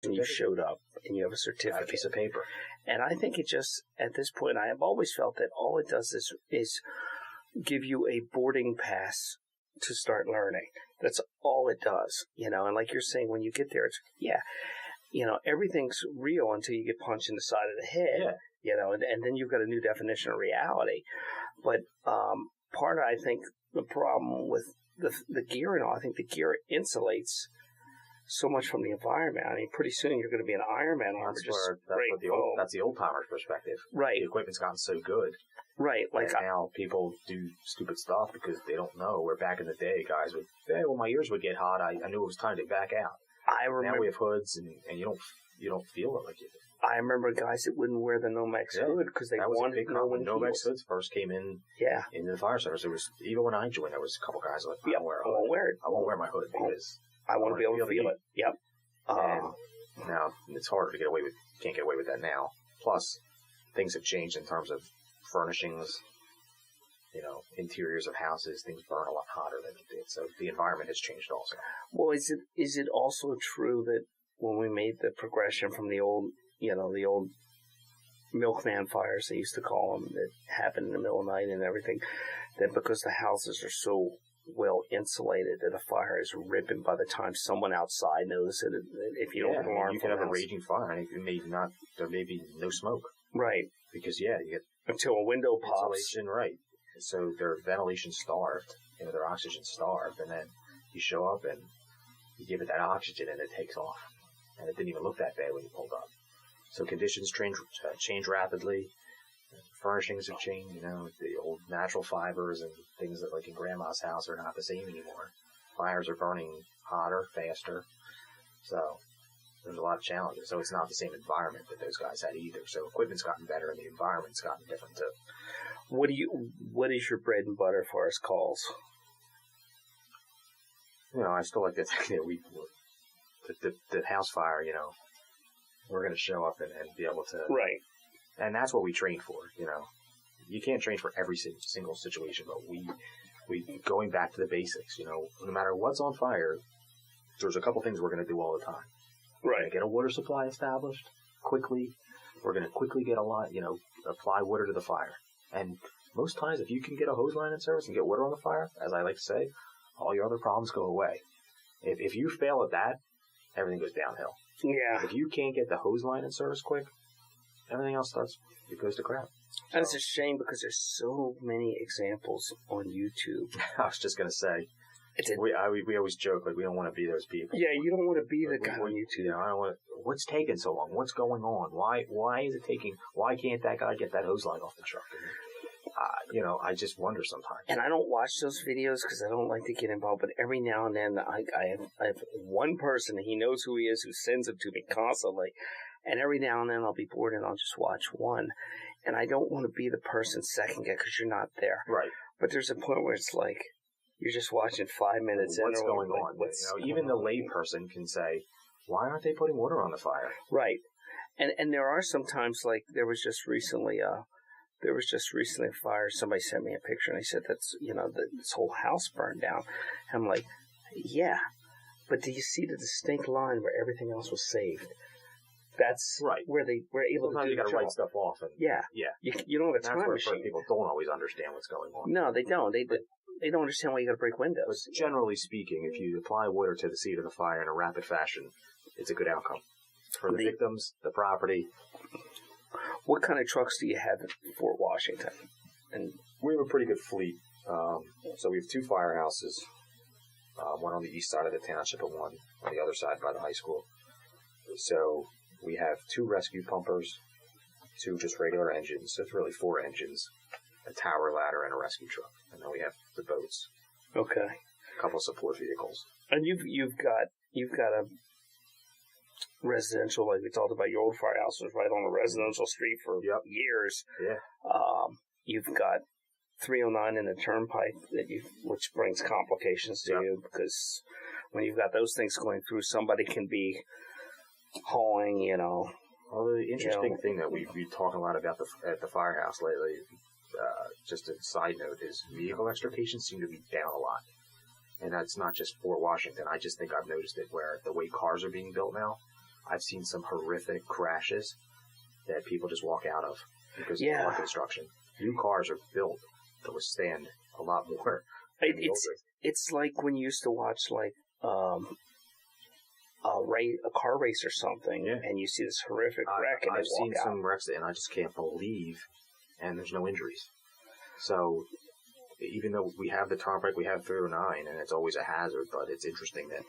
and you showed up and you have a certificate. A piece of paper. And I think it just, at this point, I have always felt that all it does is give you a boarding pass to start learning. That's all it does, And like you're saying, when you get there, it's, everything's real until you get punched in the side of the head, and then you've got a new definition of reality. But part of, I think, the problem with the gear and all, I think the gear insulates so much from the environment. I mean, pretty soon you're going to be an Ironman armor. That's the old timer's perspective. Right. The equipment's gotten so good. Right. Like now people do stupid stuff because they don't know. Where back in the day, guys would, my ears would get hot. I knew it was time to back out. I remember. Now we have hoods, and you don't feel it like you do. I remember guys that wouldn't wear the Nomex hood because they wanted to know when Nomex hoods first came in. Yeah. Into the fire service, it was even when I joined, there was a couple guys like, I won't wear it. I won't wear my hood because I want to be able to feel it. Yep. Now it's harder to get away with. Can't get away with that now. Plus, things have changed in terms of furnishings. Interiors of houses, things burn a lot hotter than it did. So the environment has changed also. Well, is it also true that when we made the progression from the old milkman fires, they used to call them, that happened in the middle of the night and everything, that because the houses are so well insulated that a fire is ripping by the time someone outside knows it, if you don't alarm, you can have a raging fire and there may be no smoke. Right. Because you get until a window pops. Insulation, right. So they're ventilation starved, they're oxygen starved, and then you show up and you give it that oxygen and it takes off. And it didn't even look that bad when you pulled up. So conditions change rapidly. Furnishings have changed, the old natural fibers and things that like in grandma's house are not the same anymore. Fires are burning hotter, faster. So there's a lot of challenges. So it's not the same environment that those guys had either. So equipment's gotten better and the environment's gotten different too. What is your bread and butter as far as calls? I still like to think that the house fire, we're going to show up and be able to. Right. And that's what we train for, You can't train for every single situation, but we going back to the basics, no matter what's on fire, there's a couple things we're going to do all the time. We're going to get a water supply established quickly. We're going to quickly get a lot, apply water to the fire. And most times, if you can get a hose line in service and get water on the fire, as I like to say, all your other problems go away. If you fail at that, everything goes downhill. Yeah. If you can't get the hose line in service quick, everything else goes to crap. And it's a shame because there's so many examples on YouTube. I was just going to say, we always joke, like, we don't want to be those people. Yeah, you don't want to be the guy on YouTube. I don't want. What's taking so long? What's going on? Why is it taking? Why can't that guy get that hose line off the truck? I just wonder sometimes. And I don't watch those videos because I don't like to get involved. But every now and then, I have one person, he knows who he is, who sends them to me constantly. And every now and then I'll be bored and I'll just watch one. And I don't want to be the person second guess because you're not there. Right. But there's a point where it's like, you're just watching 5 minutes. What's going on? Even the lay person can say, why aren't they putting water on the fire? Right. And there are sometimes, like, there was just recently a fire. Somebody sent me a picture and they said this whole house burned down. And I'm like, yeah, but do you see the distinct line where everything else was saved? That's right. Where they were able to do you got to write stuff off. And, yeah. You don't have a time machine. People don't always understand what's going on. No, they don't. They don't understand why you got to break windows. But generally speaking, if you apply water to the seat of the fire in a rapid fashion, it's a good outcome for the victims, the property. What kind of trucks do you have in Fort Washington? And we have a pretty good fleet. So we have 2 firehouses, one on the east side of the township and one on the other side by the high school. So we have 2 rescue pumpers, 2 just regular engines. So it's really 4 engines, a tower ladder, and a rescue truck. And then we have the boats. Okay. A couple of support vehicles. And you've got a residential, like we talked about, your old firehouse was right on a residential street for years. Yeah. You've got 309 in the turnpike which brings complications to you because when you've got those things going through, somebody can be hauling, Well, the interesting thing that we've been talking a lot about at the firehouse lately, just a side note, is vehicle extrications seem to be down a lot. And that's not just Fort Washington. I just think I've noticed it where the way cars are being built now, I've seen some horrific crashes that people just walk out of because of poor construction. New cars are built to withstand a lot more. It's like when you used to watch like a car race or something, and you see this horrific wreck, and I've seen some wrecks, and I just can't believe, and there's no injuries. So even though we have the turnpike, we have 309, and it's always a hazard, but it's interesting that,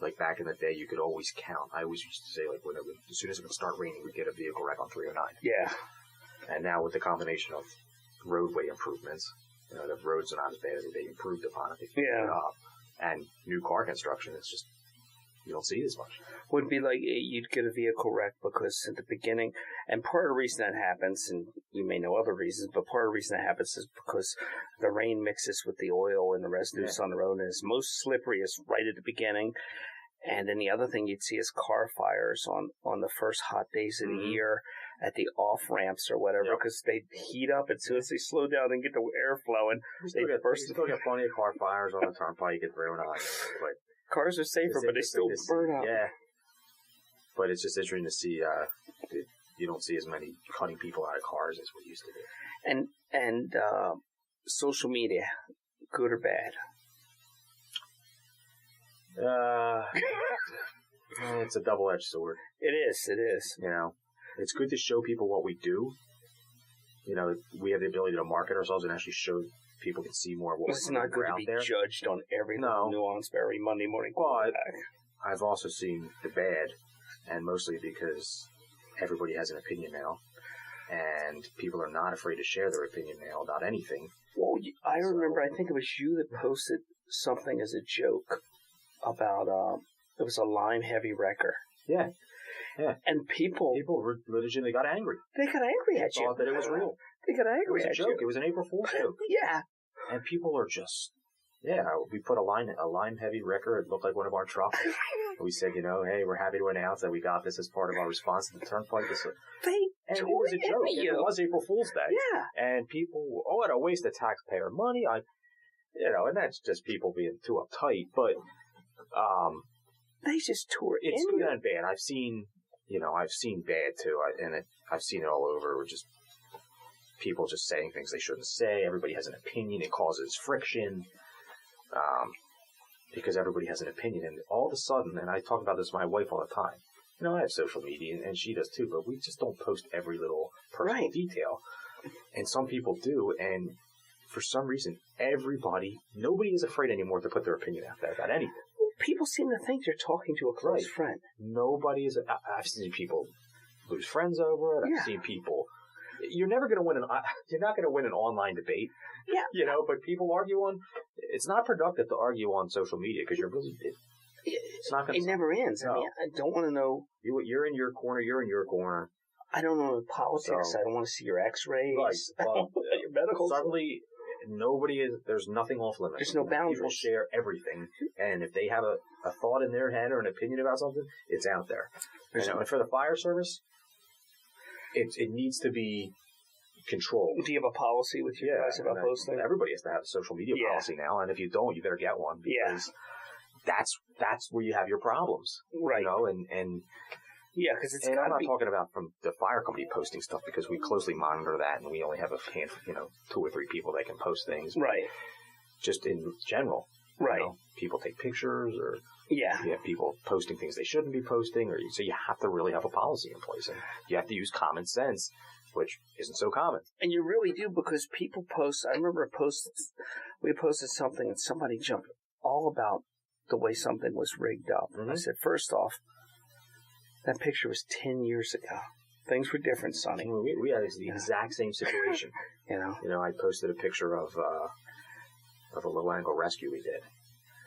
like back in the day, you could always count. I always used to say, like, as soon as it would start raining, we'd get a vehicle wreck on 309. Yeah. And now with the combination of roadway improvements, the roads are not as bad as they improved upon it. They fixed it up. And new car construction, it's just, you don't see it as much. Would be like you'd get a vehicle wreck because at the beginning, and part of the reason that happens, and you may know other reasons, but part of the reason that happens is because the rain mixes with the oil and the residues on the road, and it's most slippery is right at the beginning. And then the other thing you'd see is car fires on the first hot days of the year at the off ramps or whatever, because they heat up as soon as they slow down and get the air flowing. You still get plenty of car fires on the turnpike at 309. But cars are safer, but they still burn out. Yeah. But it's just interesting to see you don't see as many cutting people out of cars as we used to do. And social media, good or bad? It's a double-edged sword. It is. It's good to show people what we do. We have the ability to market ourselves and actually show people can see more of what we're not good to be judged on every nuance for every Monday morning quarterback. But I've also seen the bad, and mostly because everybody has an opinion now, and people are not afraid to share their opinion now about anything. Well, I remember, I think it was you that posted something as a joke about, it was a lime-heavy wrecker. Yeah. And people legitimately got angry. They got angry at you. Thought that it was real. They got angry at you. It was a joke. It was an April Fool's joke. Yeah. And people are just, we put a lime-heavy wrecker. It looked like one of our trucks. We said, hey, we're happy to announce that we got this as part of our response to the turnpike. And it was a joke. It was April Fool's Day. Yeah. And people, what a waste of taxpayer money. And that's just people being too uptight. But they just tore it. It's good and bad. I've seen bad too, I've seen it all over. Just people just saying things they shouldn't say. Everybody has an opinion. It causes friction because everybody has an opinion. And all of a sudden, and I talk about this with my wife all the time. I have social media, and she does too, but we just don't post every little personal detail. And some people do, and for some reason, nobody is afraid anymore to put their opinion out there about anything. People seem to think they're talking to a close friend. Nobody is. I've seen people lose friends over it. I've seen people. You're never going to win you're not going to win an online debate. Yeah. But people argue on. It's not productive to argue on social media because you're really. It's not going. It never ends. No. I mean, I don't want to know. You're in your corner. You're in your corner. I don't know politics. I don't want to see your X-rays. Right. Well, your medical. Suddenly. There's nothing off limits. There's no boundaries. People share everything, and if they have a thought in their head or an opinion about something, it's out there. And for the fire service, it needs to be controlled. Do you have a policy with you guys about those things? Everybody has to have a social media policy now, and if you don't, you better get one because that's where you have your problems, right? And yeah, because it's. And I'm not talking about from the fire company posting stuff because we closely monitor that, and we only have a handful, 2 or 3 people that can post things. Right. Just in general. Right. People take pictures, or you have people posting things they shouldn't be posting, so you have to really have a policy in place, and you have to use common sense, which isn't so common. And you really do, because people post. I remember we posted something, and somebody jumped all about the way something was rigged up. Mm-hmm. I said, first off, that picture was 10 years ago. Things were different, Sonny. We had the exact same situation. I posted a picture of a low angle rescue we did,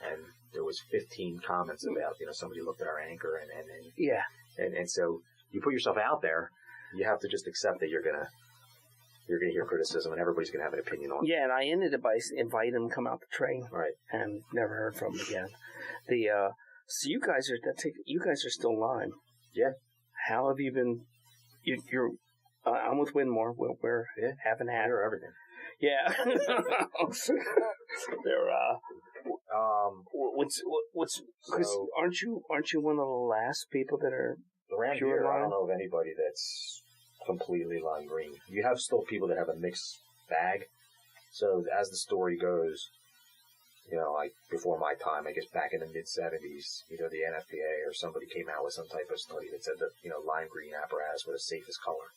and there was 15 comments about somebody looked at our anchor and so you put yourself out there, you have to just accept that you're gonna hear criticism, and everybody's gonna have an opinion on it. Yeah, and I ended it by inviting them to come out the train, right? And never heard from them again. So you guys are still Lime. Yeah. How have you been? I'm with Winmore. We're having had everything. Yeah. They're what's because aren't you one of the last people that are Around pure here, I lime? don't know of anybody that's completely lime green. You have still people that have a mixed bag. So as the story goes, like before my time, I guess back in the mid-'70s, either the NFPA or somebody came out with some type of study that said that, lime green apparatus was the safest color.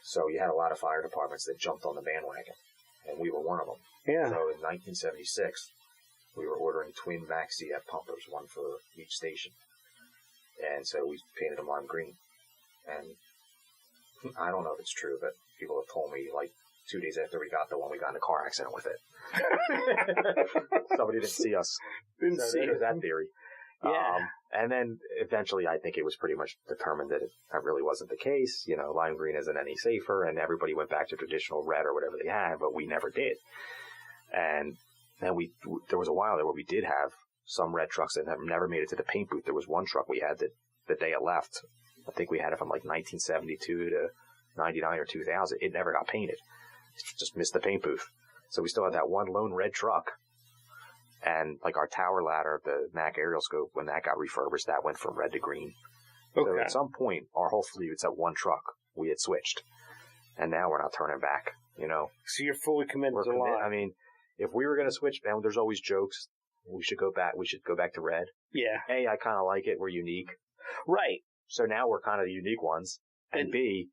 So you had a lot of fire departments that jumped on the bandwagon, and we were one of them. Yeah. So in 1976, we were ordering twin Max CF pumpers, one for each station. And so we painted them lime green. And I don't know if it's true, but people have told me, 2 days after we got the one, we got in a car accident with it. Somebody didn't see us. Didn't see there's that theory. Yeah. And then eventually I think it was pretty much determined that that really wasn't the case. Lime green isn't any safer, and everybody went back to traditional red or whatever they had, but we never did. And then there was a while there where we did have some red trucks that never made it to the paint booth. There was one truck we had that the day it left, I think we had it from 1972 to 99 or 2000. It never got painted. It just missed the paint booth. So we still had that one lone red truck. And our tower ladder, the Mac aerial scope, when that got refurbished, that went from red to green. Okay. So at some point, our whole fleet, except one truck, we had switched. And now we're not turning back, So you're fully committed to lime. I mean, if we were going to switch, and there's always jokes, we should go back to red. Yeah. A, I kind of like it. We're unique. Right. So now we're kind of the unique ones. And B,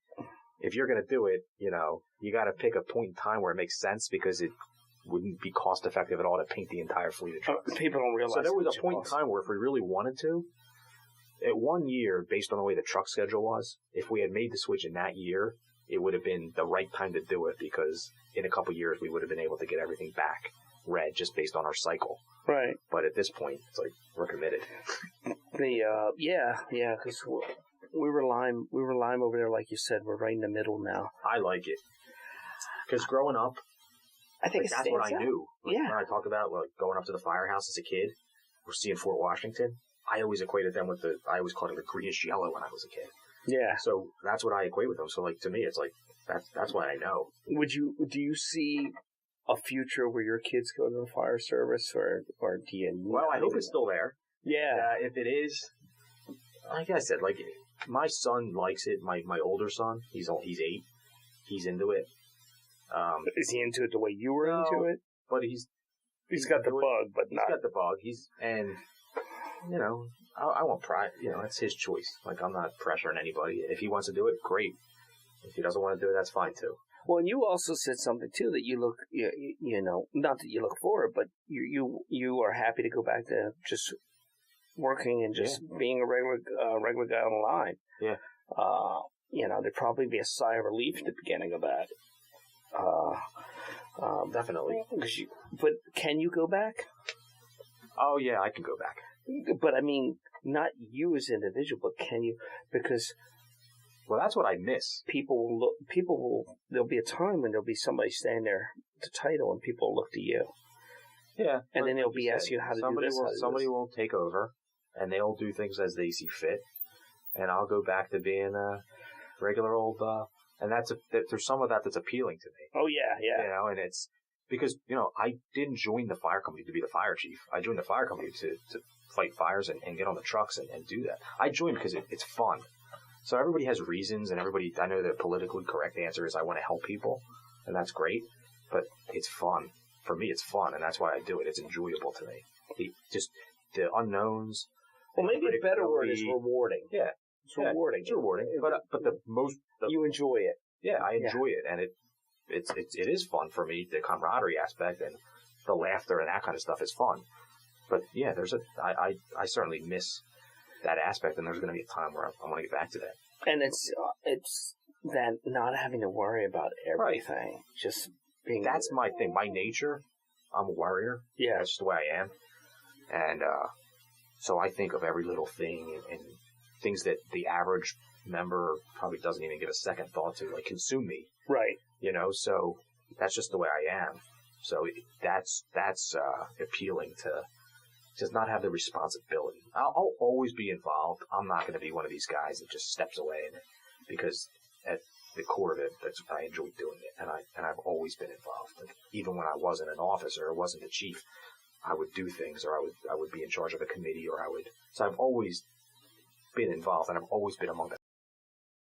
if you're going to do it, you got to pick a point in time where it makes sense, because it wouldn't be cost effective at all to paint the entire fleet of trucks. People don't realize. So there was a point in time where if we really wanted to, at 1 year, based on the way the truck schedule was, if we had made the switch in that year, it would have been the right time to do it, because in a couple of years we would have been able to get everything back red just based on our cycle. Right. But at this point, it's we're committed. Because we were lime over there, like you said. We're right in the middle now. I like it. Because growing up, I think that's what I knew. Yeah. When I talk about going up to the firehouse as a kid, or seeing Fort Washington, I always equated them with I always called it the greenish yellow when I was a kid. Yeah. So that's what I equate with them. So to me, it's that's what I know. Do you see a future where your kids go to the fire service, or do you? Well, I hope it's still there. Yeah. If it is, like I said, my son likes it. My older son, he's 8. He's into it. Is he into it the way you were into it? But he's got the bug, but not. He's got the bug. I want pride. That's his choice. I'm not pressuring anybody. If he wants to do it, great. If he doesn't want to do it, that's fine too. Well, and you also said something too that you look, not that you look for it, but you are happy to go back to just working and just being a regular guy on the line. Yeah. There'd probably be a sigh of relief at the beginning of that. Definitely. But can you go back? Oh yeah, I can go back. But I mean, not you as an individual, but can you? Because that's what I miss. There'll be a time when there'll be somebody standing there with the title, and people will look to you. Yeah. And then they'll be asking you how to do this. Somebody will take over, and they'll do things as they see fit, and I'll go back to being a regular old. And there's some of that's appealing to me. Oh yeah. And it's because I didn't join the fire company to be the fire chief. I joined the fire company to fight fires and get on the trucks and do that. I joined because it's fun. So everybody has reasons, and I know the politically correct answer is I want to help people, and that's great, but it's fun. For me, it's fun, and that's why I do it. It's enjoyable to me. The unknowns. Well, maybe a better word is rewarding. Yeah. It's rewarding. It's rewarding, but you enjoy it. Yeah, I enjoy it, and it is fun for me. The camaraderie aspect and the laughter and that kind of stuff is fun. But yeah, I certainly miss that aspect, and there's going to be a time where I want to get back to that. And it's that not having to worry about everything, right. Just being. That's my thing. My nature, I'm a worrier. Yeah, that's just the way I am, and so I think of every little thing and things that the average member probably doesn't even give a second thought to, consume me. Right. So that's just the way I am. So that's appealing to just not have the responsibility. I'll always be involved. I'm not going to be one of these guys that just steps away, because at the core of it, I enjoy doing it, and I've always been involved. Even when I wasn't an officer or wasn't the chief, I would do things, or I would be in charge of a committee, or I would. So I've always been involved, and I've always been among the